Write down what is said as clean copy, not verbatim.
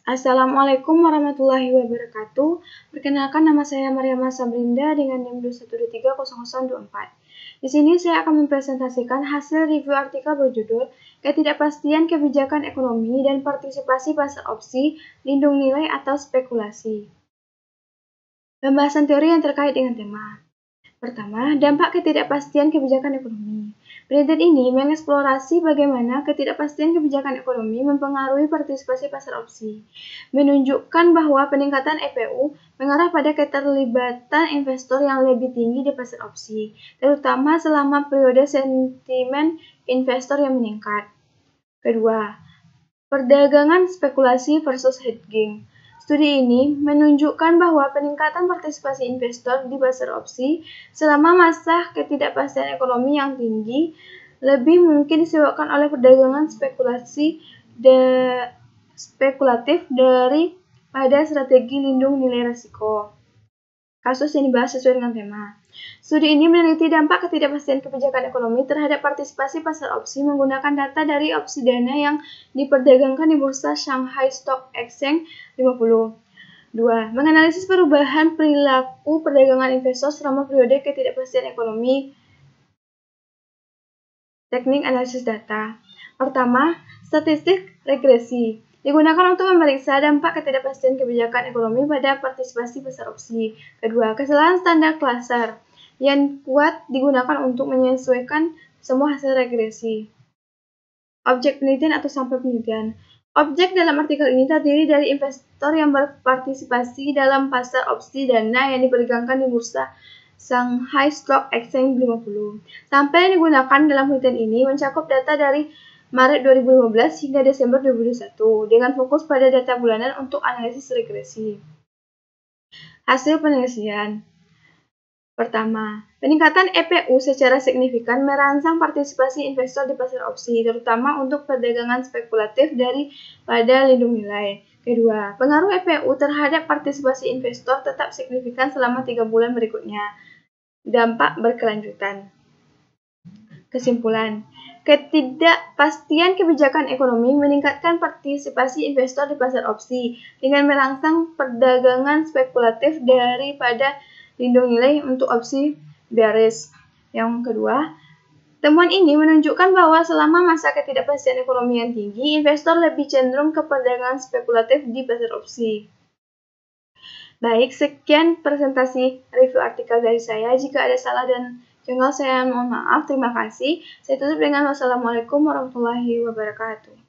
Assalamualaikum warahmatullahi wabarakatuh. Perkenalkan, nama saya Maryama Sabrinda dengan NIM 2130024. Di sini saya akan mempresentasikan hasil review artikel berjudul Ketidakpastian Kebijakan Ekonomi dan Partisipasi Pasar Opsi, Lindung Nilai atau Spekulasi. Pembahasan teori yang terkait dengan tema. Pertama, dampak ketidakpastian kebijakan ekonomi. Penelitian ini mengeksplorasi bagaimana ketidakpastian kebijakan ekonomi mempengaruhi partisipasi pasar opsi, menunjukkan bahwa peningkatan EPU mengarah pada keterlibatan investor yang lebih tinggi di pasar opsi, terutama selama periode sentimen investor yang meningkat. Kedua, perdagangan spekulasi versus hedging. Studi ini menunjukkan bahwa peningkatan partisipasi investor di pasar opsi selama masa ketidakpastian ekonomi yang tinggi lebih mungkin disebabkan oleh perdagangan spekulatif daripada strategi lindung nilai risiko. Kasus yang dibahas sesuai dengan tema. Studi ini meneliti dampak ketidakpastian kebijakan ekonomi terhadap partisipasi pasar opsi menggunakan data dari opsi dana yang diperdagangkan di Bursa Shanghai Stock Exchange 50. 2. Menganalisis perubahan perilaku perdagangan investor selama periode ketidakpastian ekonomi. Teknik analisis data. Pertama, statistik regresi. Digunakan untuk memeriksa dampak ketidakpastian kebijakan ekonomi pada partisipasi pasar opsi. Kedua, kesalahan standar Klasser yang kuat digunakan untuk menyesuaikan semua hasil regresi. Objek penelitian atau sampel penelitian. Objek dalam artikel ini terdiri dari investor yang berpartisipasi dalam pasar opsi dana yang diperdagangkan di Bursa Shanghai Stock Exchange 50. Sampel yang digunakan dalam penelitian ini mencakup data dari Maret 2015 hingga Desember 2021 dengan fokus pada data bulanan untuk analisis regresi. Hasil penelitian. Pertama, peningkatan EPU secara signifikan merangsang partisipasi investor di pasar opsi, terutama untuk perdagangan spekulatif daripada lindung nilai. Kedua, pengaruh EPU terhadap partisipasi investor tetap signifikan selama 3 bulan berikutnya. Dampak berkelanjutan. Kesimpulan, ketidakpastian kebijakan ekonomi meningkatkan partisipasi investor di pasar opsi dengan merangsang perdagangan spekulatif daripada lindung nilai untuk opsi bearish. Yang kedua, temuan ini menunjukkan bahwa selama masa ketidakpastian ekonomi yang tinggi, investor lebih cenderung ke perdagangan spekulatif di pasar opsi. Baik, sekian presentasi review artikel dari saya. Jika ada salah dan janggal, saya mohon maaf. Terima kasih. Saya tutup dengan wassalamualaikum warahmatullahi wabarakatuh.